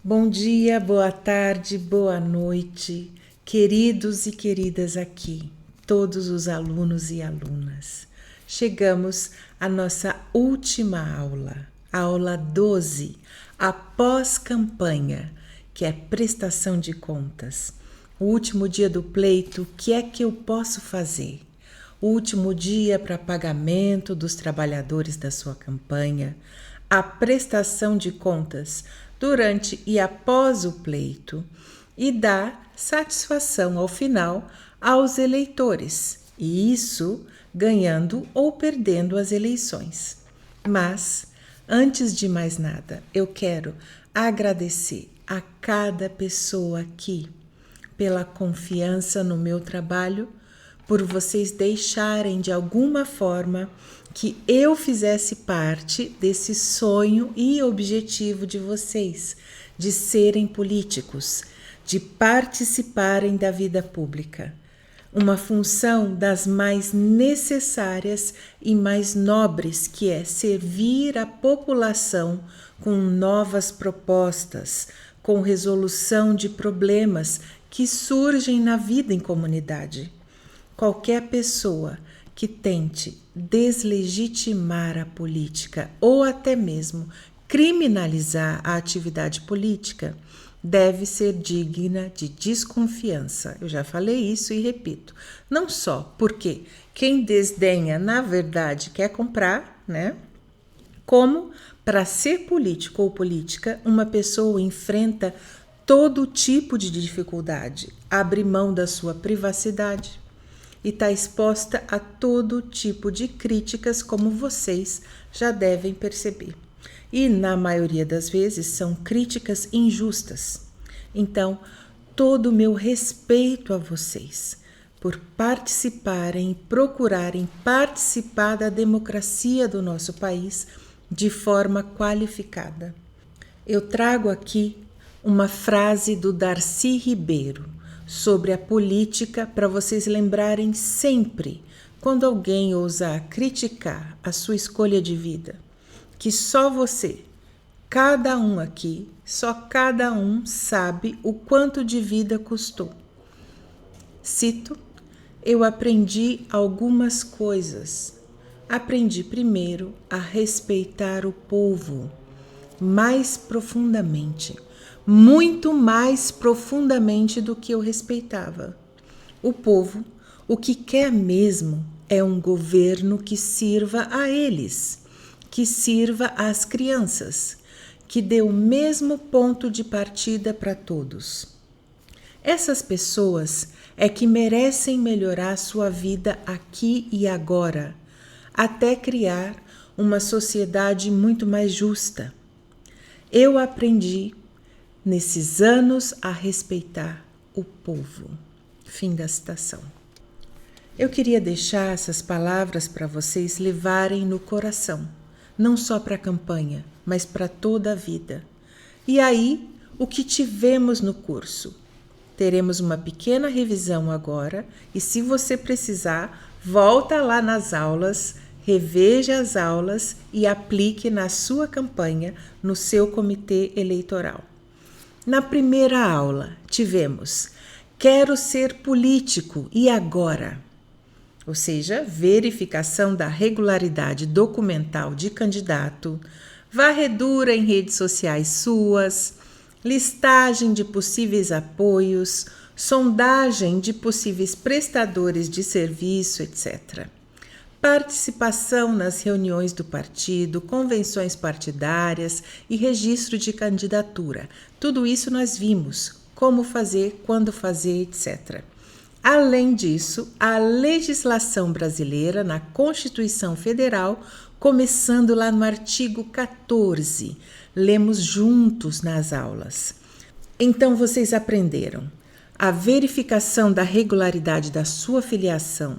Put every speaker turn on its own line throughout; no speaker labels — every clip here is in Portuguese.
Bom dia, boa tarde, boa noite, queridos e queridas aqui, todos os alunos e alunas. Chegamos à nossa última aula, a aula 12, a pós-campanha, que é prestação de contas. O último dia do pleito, o que é que eu posso fazer? O último dia para pagamento dos trabalhadores da sua campanha, a prestação de contas durante e após o pleito e dar satisfação ao final aos eleitores, e isso ganhando ou perdendo as eleições. Mas, antes de mais nada, eu quero agradecer a cada pessoa aqui pela confiança no meu trabalho, por vocês deixarem de alguma forma que eu fizesse parte desse sonho e objetivo de vocês, de serem políticos, de participarem da vida pública. Uma função das mais necessárias e mais nobres, que é servir a população com novas propostas, com resolução de problemas que surgem na vida em comunidade. Qualquer pessoa que tente deslegitimar a política ou até mesmo criminalizar a atividade política deve ser digna de desconfiança. Eu já falei isso e repito. Não só porque quem desdenha, na verdade, quer comprar, né? Como para ser político ou política, uma pessoa enfrenta todo tipo de dificuldade, abre mão da sua privacidade e está exposta a todo tipo de críticas, como vocês já devem perceber. E, na maioria das vezes, são críticas injustas. Então, todo o meu respeito a vocês por participarem e procurarem participar da democracia do nosso país de forma qualificada. Eu trago aqui uma frase do Darcy Ribeiro sobre a política para vocês lembrarem sempre, quando alguém ousar criticar a sua escolha de vida, que só você, cada um aqui, só cada um sabe o quanto de vida custou. Cito: eu aprendi algumas coisas. Aprendi primeiro a respeitar o povo mais profundamente, muito mais profundamente do que eu respeitava. O povo, o que quer mesmo é um governo que sirva a eles, que sirva às crianças, que dê o mesmo ponto de partida para todos. Essas pessoas é que merecem melhorar sua vida aqui e agora, até criar uma sociedade muito mais justa. Eu aprendi nesses anos a respeitar o povo. Fim da citação. Eu queria deixar essas palavras para vocês levarem no coração, não só para a campanha, mas para toda a vida. E aí, o que tivemos no curso? Teremos uma pequena revisão agora, e se você precisar, volta lá nas aulas, reveja as aulas e aplique na sua campanha, no seu comitê eleitoral. Na primeira aula, tivemos Quero ser político, e agora? Ou seja, verificação da regularidade documental de candidato, varredura em redes sociais suas, listagem de possíveis apoios, sondagem de possíveis prestadores de serviço, etc. Participação nas reuniões do partido, convenções partidárias e registro de candidatura. Tudo isso nós vimos, como fazer, quando fazer, etc. Além disso, a legislação brasileira na Constituição Federal, começando lá no artigo 14. Lemos juntos nas aulas. Então, vocês aprenderam a verificação da regularidade da sua filiação,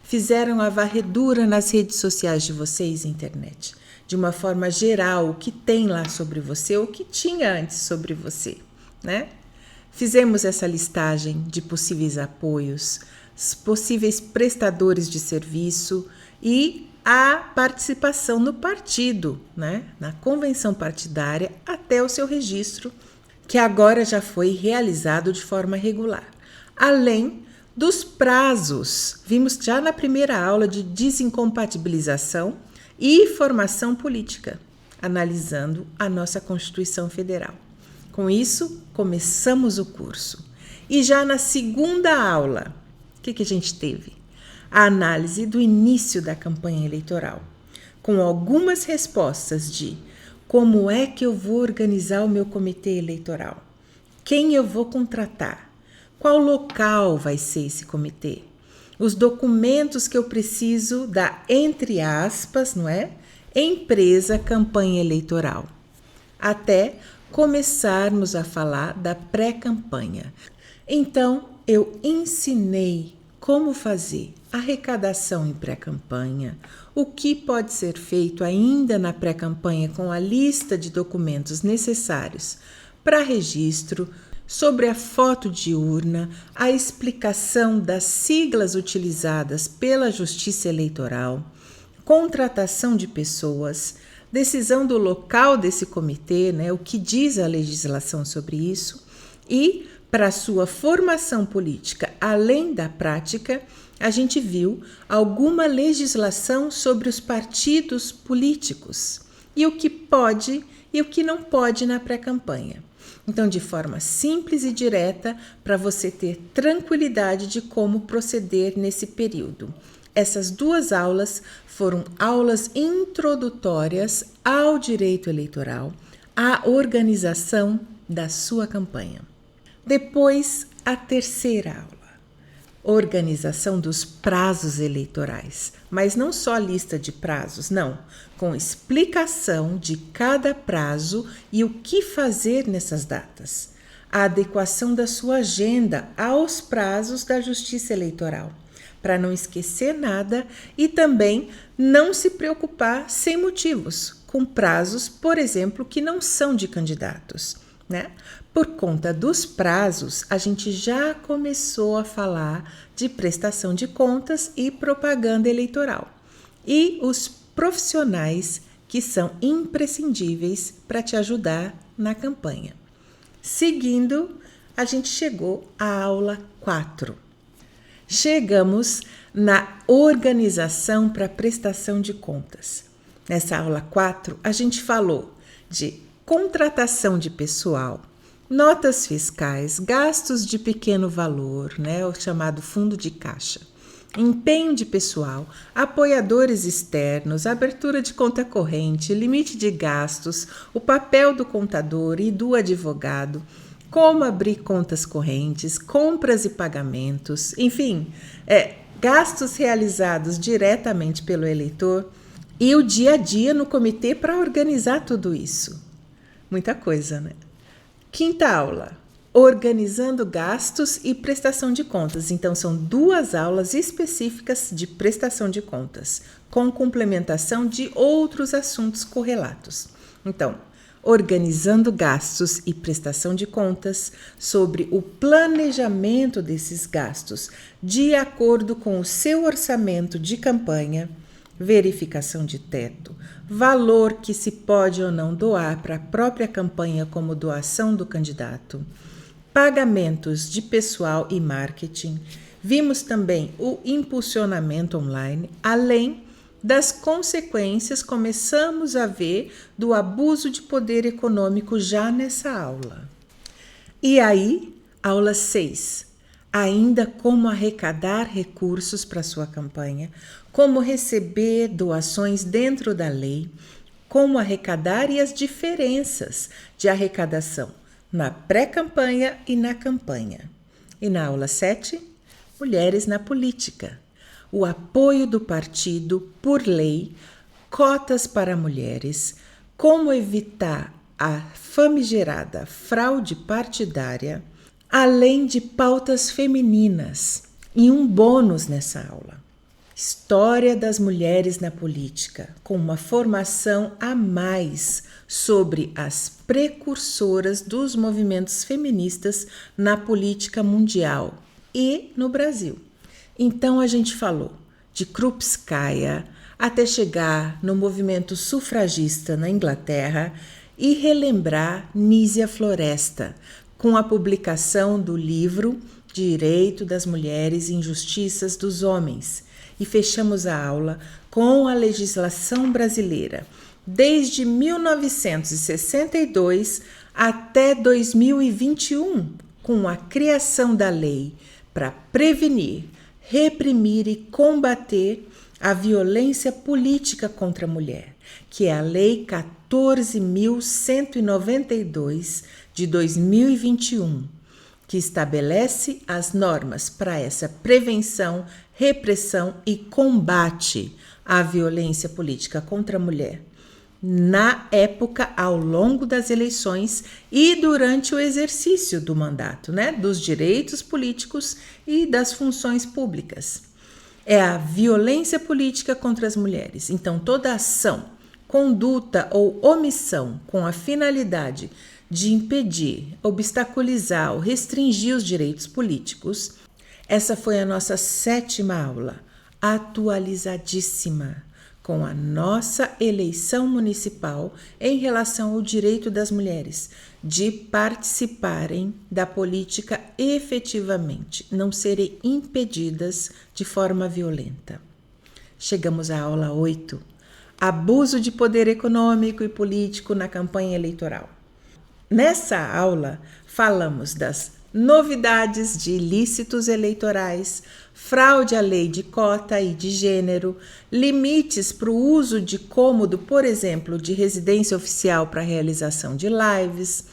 fizeram a varredura nas redes sociais de vocês e internet, de uma forma geral, o que tem lá sobre você, o que tinha antes sobre você, né? Fizemos essa listagem de possíveis apoios, possíveis prestadores de serviço e a participação no partido, né? Na convenção partidária, até o seu registro que agora já foi realizado de forma regular, além dos prazos. Vimos já na primeira aula de desincompatibilização e formação política, analisando a nossa Constituição Federal. Com isso, começamos o curso. E já na segunda aula, o que a gente teve? A análise do início da campanha eleitoral, com algumas respostas de como é que eu vou organizar o meu comitê eleitoral, quem eu vou contratar, qual local vai ser esse comitê, os documentos que eu preciso da, entre aspas, não é? Empresa campanha eleitoral, até começarmos a falar da pré-campanha. Então, eu ensinei como fazer arrecadação em pré-campanha, o que pode ser feito ainda na pré-campanha com a lista de documentos necessários para registro, sobre a foto de urna, a explicação das siglas utilizadas pela Justiça Eleitoral, contratação de pessoas, decisão do local desse comitê, né, o que diz a legislação sobre isso, e para sua formação política, além da prática, a gente viu alguma legislação sobre os partidos políticos e o que pode e o que não pode na pré-campanha. Então, de forma simples e direta, para você ter tranquilidade de como proceder nesse período. Essas duas aulas foram aulas introdutórias ao direito eleitoral, à organização da sua campanha. Depois, a terceira aula, organização dos prazos eleitorais, mas não só lista de prazos, não, com explicação de cada prazo e o que fazer nessas datas, a adequação da sua agenda aos prazos da Justiça Eleitoral, para não esquecer nada e também não se preocupar sem motivos, com prazos, por exemplo, que não são de candidatos, né? Por conta dos prazos, a gente já começou a falar de prestação de contas e propaganda eleitoral. E os profissionais que são imprescindíveis para te ajudar na campanha. Seguindo, a gente chegou à aula 4. Chegamos na organização para prestação de contas. Nessa aula 4, a gente falou de contratação de pessoal, notas fiscais, gastos de pequeno valor, né, o chamado fundo de caixa, empenho de pessoal, apoiadores externos, abertura de conta corrente, limite de gastos, o papel do contador e do advogado, como abrir contas correntes, compras e pagamentos, enfim, gastos realizados diretamente pelo eleitor e o dia a dia no comitê para organizar tudo isso. Muita coisa, né? Quinta aula, organizando gastos e prestação de contas. Então, são 2 aulas específicas de prestação de contas, com complementação de outros assuntos correlatos. Então, organizando gastos e prestação de contas, sobre o planejamento desses gastos de acordo com o seu orçamento de campanha, verificação de teto, valor que se pode ou não doar para a própria campanha como doação do candidato, pagamentos de pessoal e marketing. Vimos também o impulsionamento online, além das consequências, começamos a ver do abuso de poder econômico já nessa aula. E aí, aula 6, ainda como arrecadar recursos para sua campanha, como receber doações dentro da lei, como arrecadar e as diferenças de arrecadação na pré-campanha e na campanha. E na aula 7, mulheres na política, o apoio do partido por lei, cotas para mulheres, como evitar a famigerada fraude partidária, além de pautas femininas e um bônus nessa aula. História das mulheres na política, com uma formação a mais sobre as precursoras dos movimentos feministas na política mundial e no Brasil. Então a gente falou de Krupskaya até chegar no movimento sufragista na Inglaterra e relembrar Nísia Floresta, com a publicação do livro Direito das Mulheres e Injustiças dos Homens. E fechamos a aula com a legislação brasileira, desde 1962 até 2021, com a criação da lei para prevenir, reprimir e combater a violência política contra a mulher, que é a Lei 14.192 de 2021, que estabelece as normas para essa prevenção, repressão e combate à violência política contra a mulher, na época, ao longo das eleições e durante o exercício do mandato, dos direitos políticos e das funções públicas. É a violência política contra as mulheres. Então, toda ação, conduta ou omissão com a finalidade de impedir, obstaculizar ou restringir os direitos políticos. Essa foi a nossa 7ª aula, atualizadíssima, com a nossa eleição municipal em relação ao direito das mulheres de participarem da política efetivamente, não serem impedidas de forma violenta. Chegamos à aula 8, abuso de poder econômico e político na campanha eleitoral. Nessa aula, falamos das novidades de ilícitos eleitorais, fraude à lei de cota e de gênero, limites para o uso de cômodo, por exemplo, de residência oficial para a realização de lives,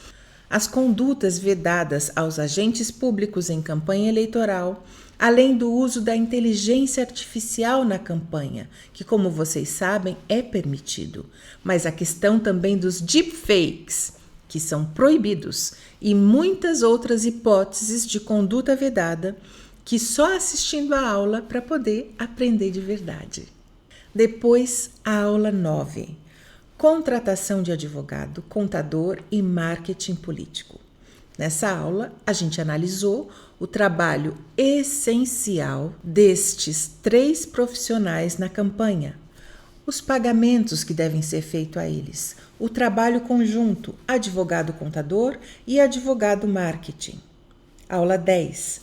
as condutas vedadas aos agentes públicos em campanha eleitoral, além do uso da inteligência artificial na campanha, que, como vocês sabem, é permitido, mas a questão também dos deepfakes, que são proibidos, e muitas outras hipóteses de conduta vedada que só assistindo a aula para poder aprender de verdade. Depois, a aula 9, contratação de advogado, contador e marketing político. Nessa aula, a gente analisou o trabalho essencial destes 3 profissionais na campanha, os pagamentos que devem ser feitos a eles, o trabalho conjunto, advogado-contador e advogado-marketing. Aula 10,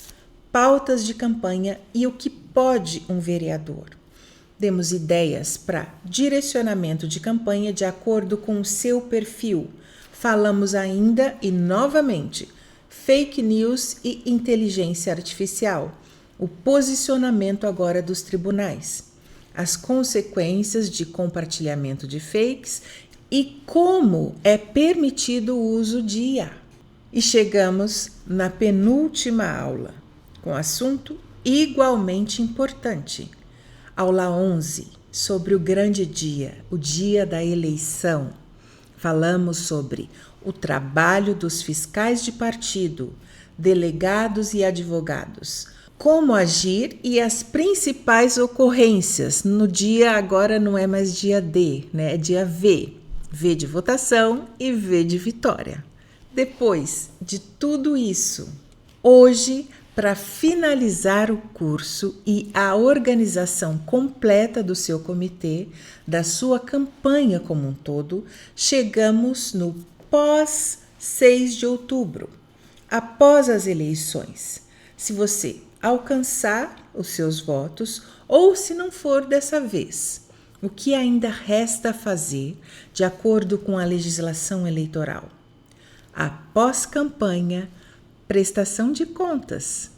pautas de campanha e o que pode um vereador. Demos ideias para direcionamento de campanha de acordo com o seu perfil. Falamos ainda e novamente fake news e inteligência artificial, o posicionamento agora dos tribunais, as consequências de compartilhamento de fakes e como é permitido o uso de IA. E chegamos na penúltima aula, com assunto igualmente importante. Aula 11, sobre o grande dia, o dia da eleição. Falamos sobre o trabalho dos fiscais de partido, delegados e advogados, como agir e as principais ocorrências. No dia, agora não é mais dia D, é dia V. V de votação e V de vitória. Depois de tudo isso, hoje, para finalizar o curso e a organização completa do seu comitê, da sua campanha como um todo, chegamos no pós 6 de outubro, após as eleições. Se você alcançar os seus votos ou se não for dessa vez, o que ainda resta fazer de acordo com a legislação eleitoral? Após campanha, prestação de contas,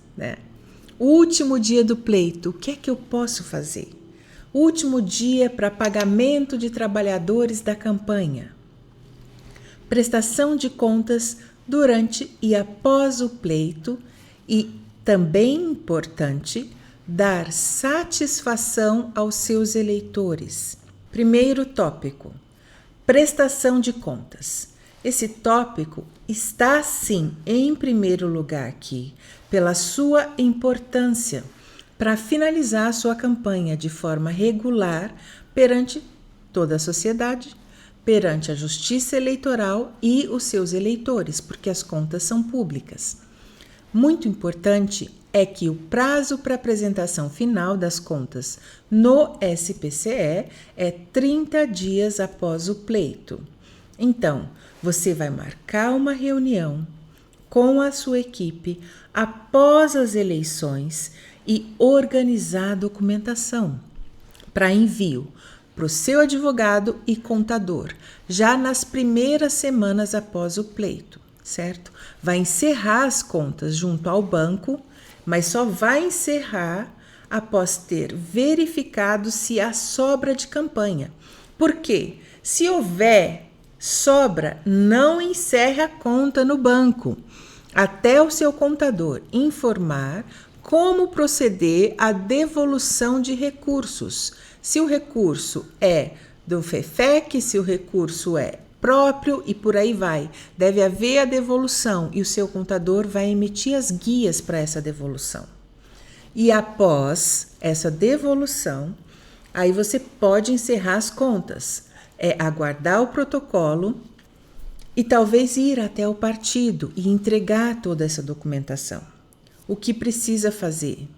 O último dia do pleito, o que é que eu posso fazer? O último dia para pagamento de trabalhadores da campanha. Prestação de contas durante e após o pleito e, também importante, dar satisfação aos seus eleitores. Primeiro tópico, prestação de contas. Esse tópico está, sim, em primeiro lugar aqui, pela sua importância para finalizar a sua campanha de forma regular perante toda a sociedade, perante a Justiça Eleitoral e os seus eleitores, porque as contas são públicas. Muito importante é que o prazo para apresentação final das contas no SPCE é 30 dias após o pleito. Então, você vai marcar uma reunião com a sua equipe após as eleições e organizar a documentação para envio para o seu advogado e contador, já nas primeiras semanas após o pleito, certo? Vai encerrar as contas junto ao banco, mas só vai encerrar após ter verificado se há sobra de campanha. Por quê? Se houver sobra, não encerre a conta no banco, até o seu contador informar como proceder à devolução de recursos. Se o recurso é do FEFEC, se o recurso é próprio e por aí vai. Deve haver a devolução e o seu contador vai emitir as guias para essa devolução. E após essa devolução, aí você pode encerrar as contas. É aguardar o protocolo e talvez ir até o partido e entregar toda essa documentação. O que precisa fazer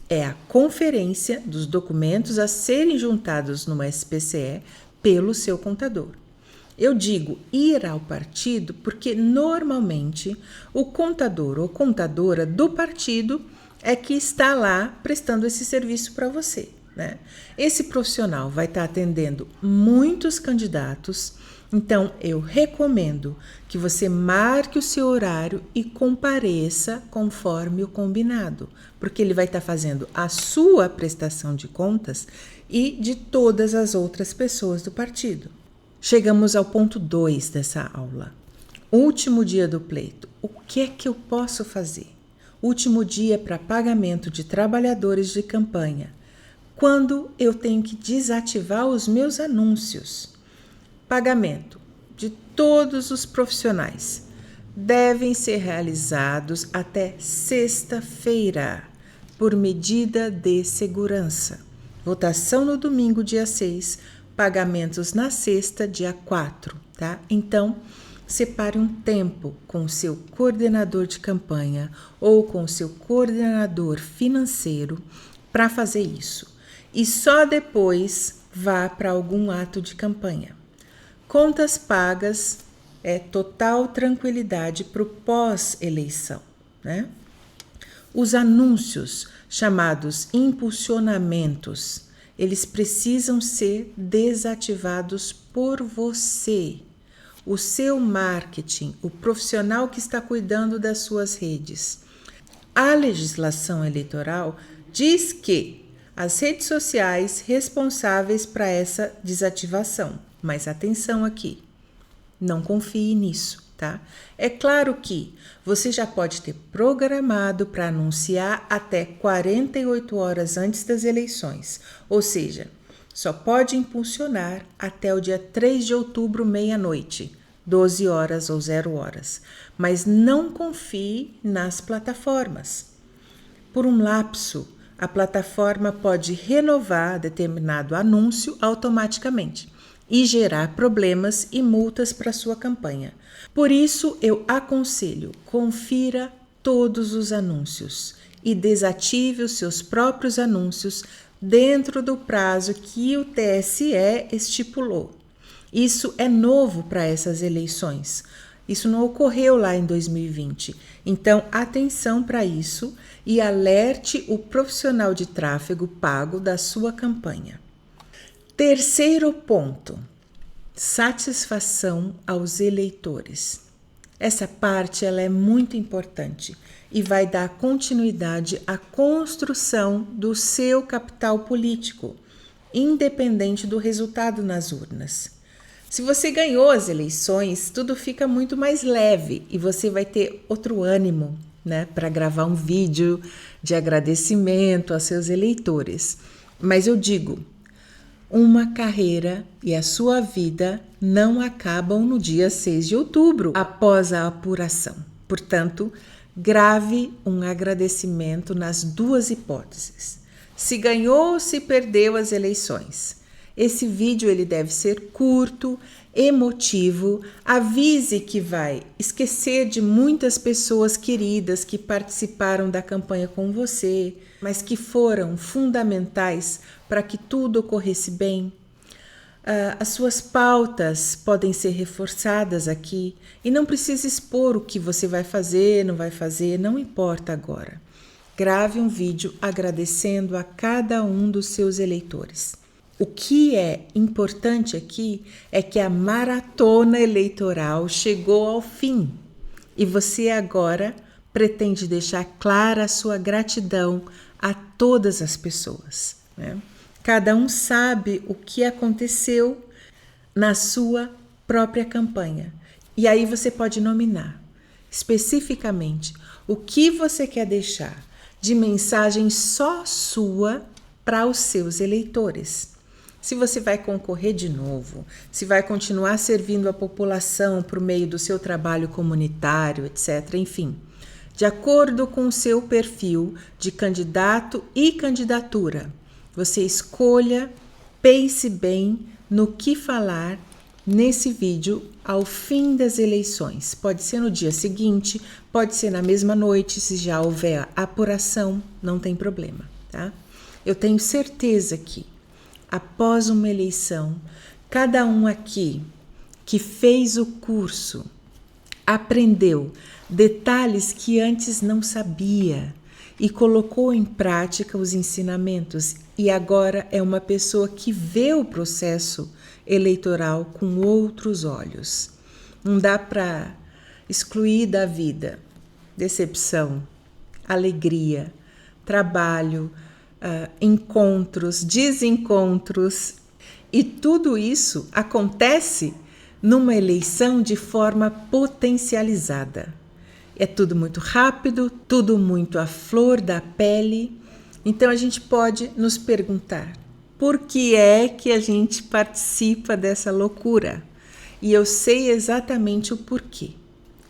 é a conferência dos documentos a serem juntados numa SPCE pelo seu contador. Eu digo ir ao partido porque normalmente o contador ou contadora do partido é que está lá prestando esse serviço para você, né? Esse profissional vai estar atendendo muitos candidatos, então eu recomendo que você marque o seu horário e compareça conforme o combinado, porque ele vai estar fazendo a sua prestação de contas e de todas as outras pessoas do partido. Chegamos ao ponto 2 dessa aula. Último dia do pleito. O que é que eu posso fazer? Último dia para pagamento de trabalhadores de campanha. Quando eu tenho que desativar os meus anúncios. Pagamento de todos os profissionais devem ser realizados até sexta-feira, por medida de segurança. Votação no domingo, dia 6, pagamentos na sexta, dia 4, tá? Então, separe um tempo com o seu coordenador de campanha ou com o seu coordenador financeiro para fazer isso. E só depois vá para algum ato de campanha. Contas pagas é total tranquilidade para o pós-eleição, né? Os anúncios, chamados impulsionamentos, eles precisam ser desativados por você. O seu marketing, o profissional que está cuidando das suas redes. A legislação eleitoral diz que as redes sociais responsáveis para essa desativação. Mas atenção aqui, não confie nisso, tá? É claro que você já pode ter programado para anunciar até 48 horas antes das eleições, ou seja, só pode impulsionar até o dia 3 de outubro, meia-noite, 12 horas ou 0 horas. Mas não confie nas plataformas. Por um lapso, a plataforma pode renovar determinado anúncio automaticamente e gerar problemas e multas para sua campanha. Por isso, eu aconselho, confira todos os anúncios e desative os seus próprios anúncios dentro do prazo que o TSE estipulou. Isso é novo para essas eleições. Isso não ocorreu lá em 2020. Então, atenção para isso e alerte o profissional de tráfego pago da sua campanha. Terceiro ponto, satisfação aos eleitores. Essa parte ela é muito importante e vai dar continuidade à construção do seu capital político, independente do resultado nas urnas. Se você ganhou as eleições, tudo fica muito mais leve e você vai ter outro ânimo, né, para gravar um vídeo de agradecimento aos seus eleitores. Mas eu digo, uma carreira e a sua vida não acabam no dia 6 de outubro, após a apuração. Portanto, grave um agradecimento nas duas hipóteses. Se ganhou ou se perdeu as eleições. Esse vídeo ele deve ser curto, emotivo, avise que vai esquecer de muitas pessoas queridas que participaram da campanha com você, mas que foram fundamentais para que tudo ocorresse bem. As suas pautas podem ser reforçadas aqui e não precisa expor o que você vai fazer, não vai fazer, não importa agora. Grave um vídeo agradecendo a cada um dos seus eleitores. O que é importante aqui é que a maratona eleitoral chegou ao fim e você agora pretende deixar clara a sua gratidão a todas as pessoas, né? Cada um sabe o que aconteceu na sua própria campanha. E aí você pode nominar especificamente o que você quer deixar de mensagem só sua para os seus eleitores. Se você vai concorrer de novo, se vai continuar servindo a população por meio do seu trabalho comunitário, etc. Enfim, de acordo com o seu perfil de candidato e candidatura, você escolha, pense bem no que falar nesse vídeo ao fim das eleições. Pode ser no dia seguinte, pode ser na mesma noite, se já houver apuração, não tem problema, tá? Eu tenho certeza que, após uma eleição, cada um aqui que fez o curso aprendeu detalhes que antes não sabia e colocou em prática os ensinamentos e agora é uma pessoa que vê o processo eleitoral com outros olhos. Não dá para excluir da vida decepção, alegria, trabalho, encontros, desencontros, e tudo isso acontece numa eleição de forma potencializada. É tudo muito rápido, tudo muito à flor da pele. Então a gente pode nos perguntar: por que é que a gente participa dessa loucura? E eu sei exatamente o porquê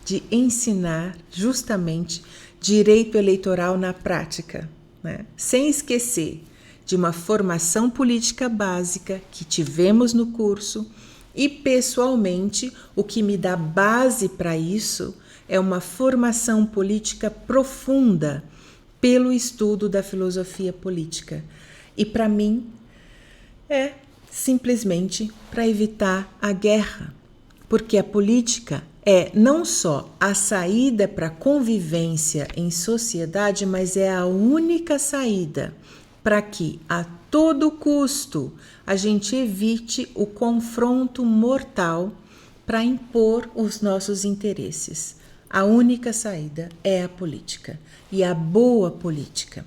de ensinar justamente direito eleitoral na prática, né? Sem esquecer de uma formação política básica que tivemos no curso e, pessoalmente, o que me dá base para isso é uma formação política profunda pelo estudo da filosofia política. E para mim é simplesmente para evitar a guerra, porque a política é não só a saída para a convivência em sociedade, mas é a única saída para que, a todo custo, a gente evite o confronto mortal para impor os nossos interesses. A única saída é a política, e a boa política.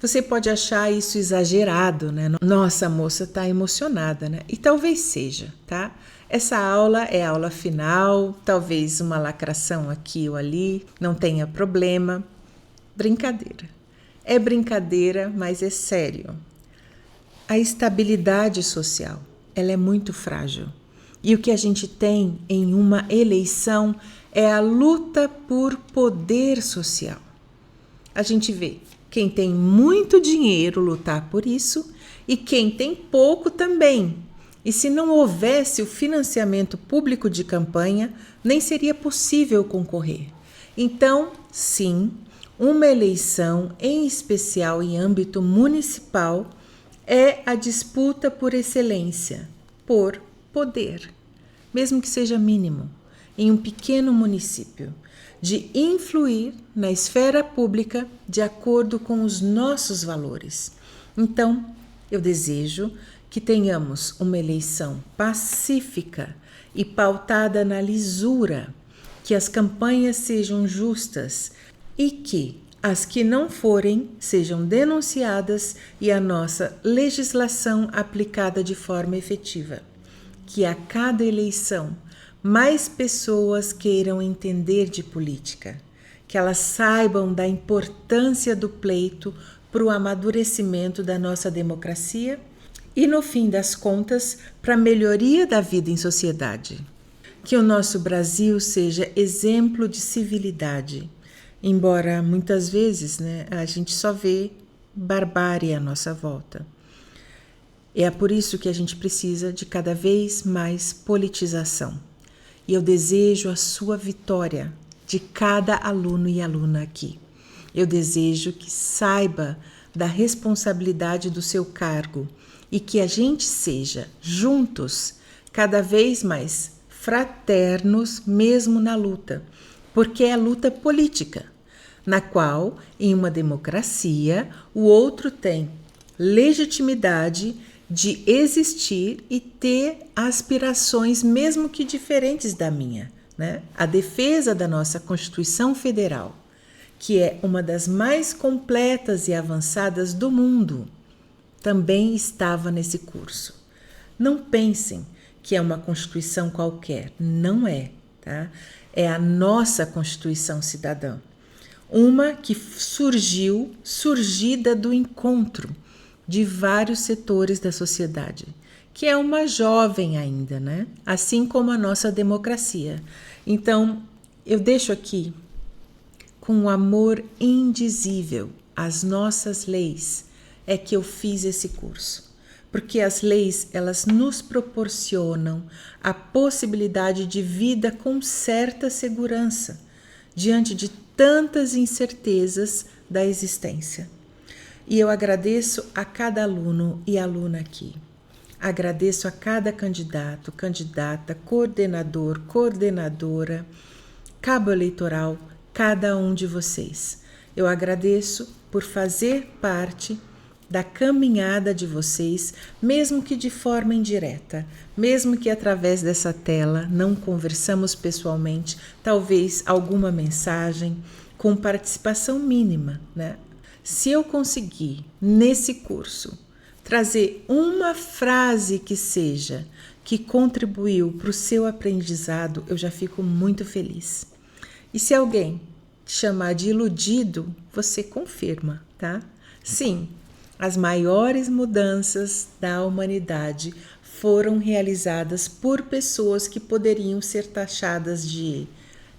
Você pode achar isso exagerado, né? Nossa, a moça está emocionada, né? E talvez seja, tá? Essa aula é a aula final, talvez uma lacração aqui ou ali, não tenha problema. Brincadeira. É brincadeira, mas é sério. A estabilidade social, ela é muito frágil. E o que a gente tem em uma eleição é a luta por poder social. A gente vê quem tem muito dinheiro lutar por isso e quem tem pouco também. E se não houvesse o financiamento público de campanha, nem seria possível concorrer. Então, sim, uma eleição, em especial em âmbito municipal, é a disputa por excelência, por poder, mesmo que seja mínimo, em um pequeno município, de influir na esfera pública de acordo com os nossos valores. Então, eu desejo que tenhamos uma eleição pacífica e pautada na lisura, que as campanhas sejam justas e que as que não forem sejam denunciadas e a nossa legislação aplicada de forma efetiva. Que a cada eleição mais pessoas queiram entender de política, que elas saibam da importância do pleito para o amadurecimento da nossa democracia e, no fim das contas, para a melhoria da vida em sociedade. Que o nosso Brasil seja exemplo de civilidade, embora muitas vezes, a gente só vê barbárie à nossa volta. É por isso que a gente precisa de cada vez mais politização. E eu desejo a sua vitória, de cada aluno e aluna aqui. Eu desejo que saiba da responsabilidade do seu cargo e que a gente seja juntos cada vez mais fraternos, mesmo na luta, porque é a luta política, na qual, em uma democracia, o outro tem legitimidade de existir e ter aspirações, mesmo que diferentes da minha, né? A defesa da nossa Constituição Federal, que é uma das mais completas e avançadas do mundo, também estava nesse curso. Não pensem que é uma Constituição qualquer, não é, tá? É a nossa Constituição Cidadã, uma que surgida do encontro de vários setores da sociedade, que é uma jovem ainda, né? Assim como a nossa democracia. Então, eu deixo aqui com um amor indizível às nossas leis, é que eu fiz esse curso. Porque as leis, elas nos proporcionam a possibilidade de vida com certa segurança, diante de tantas incertezas da existência. E eu agradeço a cada aluno e aluna aqui. Agradeço a cada candidato, candidata, coordenador, coordenadora, cabo eleitoral, cada um de vocês. Eu agradeço por fazer parte da caminhada de vocês, mesmo que de forma indireta, mesmo que através dessa tela, não conversamos pessoalmente, talvez alguma mensagem com participação mínima, né? Se eu conseguir, nesse curso, trazer uma frase que seja, que contribuiu para o seu aprendizado, eu já fico muito feliz. E se alguém te chamar de iludido, você confirma, tá? Sim, as maiores mudanças da humanidade foram realizadas por pessoas que poderiam ser taxadas de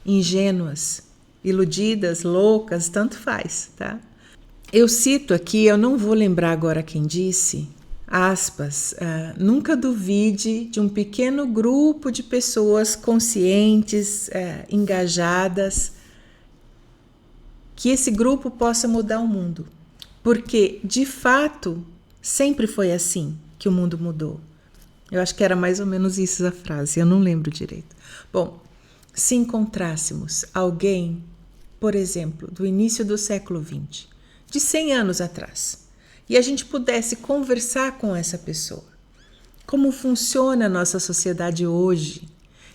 ingênuas, iludidas, loucas, tanto faz, tá? Eu cito aqui, eu não vou lembrar agora quem disse, aspas, nunca duvide de um pequeno grupo de pessoas conscientes, engajadas, que esse grupo possa mudar o mundo. Porque, de fato, sempre foi assim que o mundo mudou. Eu acho que era mais ou menos isso a frase, eu não lembro direito. Bom, se encontrássemos alguém, por exemplo, do início do século XX, de 100 anos atrás, e a gente pudesse conversar com essa pessoa, como funciona a nossa sociedade hoje,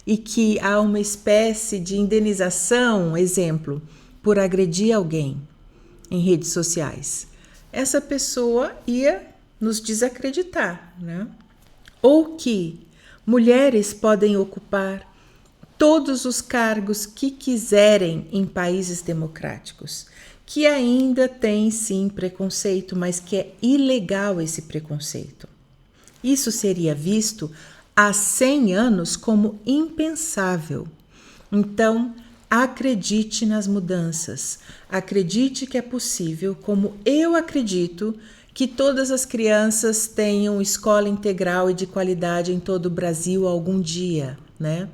e que há uma espécie de indenização, exemplo, por agredir alguém em redes sociais, essa pessoa ia nos desacreditar, né? Ou que mulheres podem ocupar todos os cargos que quiserem em países democráticos, que ainda tem sim preconceito, mas que é ilegal esse preconceito. Isso seria visto há 100 anos como impensável. Então, acredite nas mudanças, acredite que é possível, como eu acredito que todas as crianças tenham escola integral e de qualidade em todo o Brasil algum dia, né?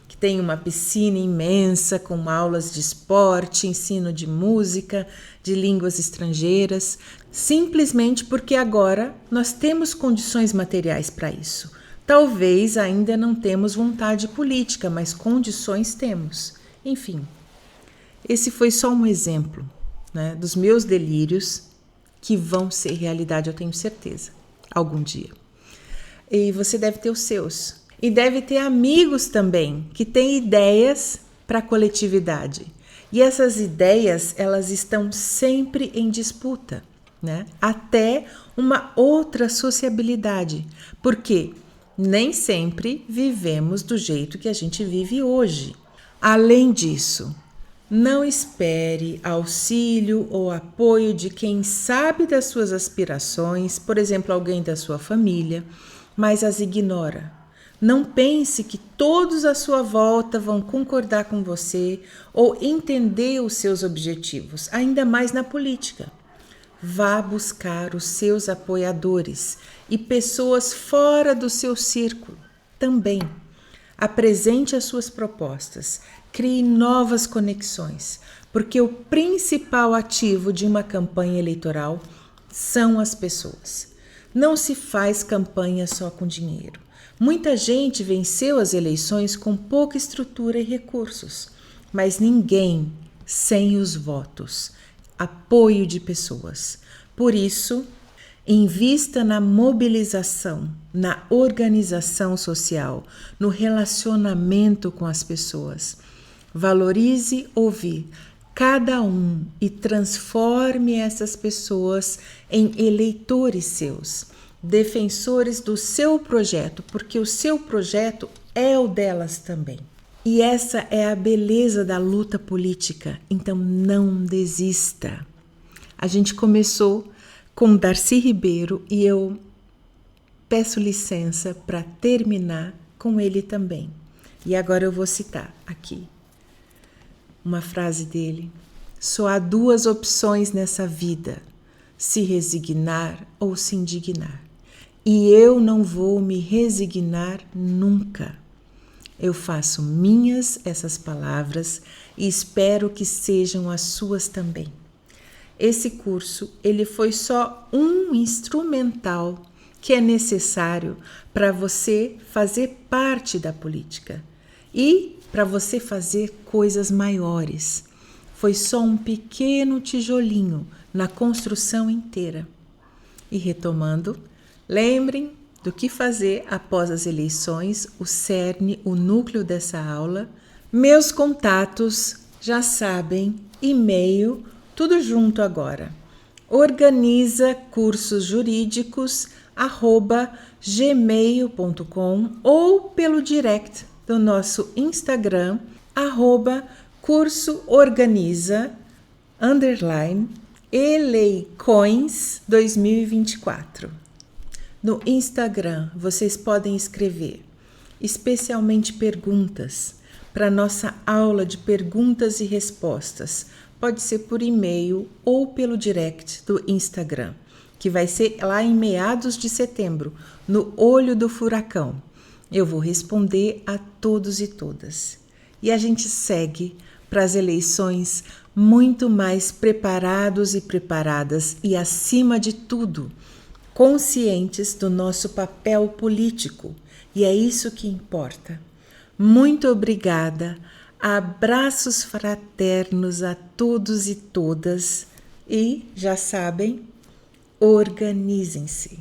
Que tem uma piscina imensa com aulas de esporte, ensino de música, de línguas estrangeiras, simplesmente porque agora nós temos condições materiais para isso. Talvez ainda não temos vontade política, mas condições temos. Enfim, esse foi só um exemplo, né, dos meus delírios que vão ser realidade, eu tenho certeza, algum dia. E você deve ter os seus. E deve ter amigos também que têm ideias para a coletividade. E essas ideias, elas estão sempre em disputa, né? Até uma outra sociabilidade. Porque nem sempre vivemos do jeito que a gente vive hoje. Além disso, não espere auxílio ou apoio de quem sabe das suas aspirações, por exemplo, alguém da sua família, mas as ignora. Não pense que todos à sua volta vão concordar com você ou entender os seus objetivos, ainda mais na política. Vá buscar os seus apoiadores e pessoas fora do seu círculo também. Apresente as suas propostas, crie novas conexões, porque o principal ativo de uma campanha eleitoral são as pessoas. Não se faz campanha só com dinheiro. Muita gente venceu as eleições com pouca estrutura e recursos, mas ninguém sem os votos, apoio de pessoas. Por isso, invista na mobilização, na organização social, no relacionamento com as pessoas. Valorize ouvir cada um e transforme essas pessoas em eleitores seus, defensores do seu projeto, porque o seu projeto é o delas também. E essa é a beleza da luta política, então não desista. A gente começou com Darcy Ribeiro e eu peço licença para terminar com ele também. E agora eu vou citar aqui uma frase dele. Só há duas opções nessa vida: se resignar ou se indignar. E eu não vou me resignar nunca. Eu faço minhas essas palavras e espero que sejam as suas também. Esse curso, ele foi só um instrumental que é necessário para você fazer parte da política e para você fazer coisas maiores. Foi só um pequeno tijolinho na construção inteira. E retomando, lembrem do que fazer após as eleições, o cerne, o núcleo dessa aula. Meus contatos já sabem, e-mail, tudo junto agora. organizacursosjurídicos@gmail.com ou pelo direct do nosso Instagram, @cursoorganiza_eleições2024. No Instagram, vocês podem escrever especialmente perguntas para nossa aula de perguntas e respostas. Pode ser por e-mail ou pelo direct do Instagram, que vai ser lá em meados de setembro, no olho do furacão. Eu vou responder a todos e todas. E a gente segue para as eleições muito mais preparados e preparadas e, acima de tudo, conscientes do nosso papel político. E é isso que importa. Muito obrigada. Abraços fraternos a todos e todas. E, já sabem, organizem-se.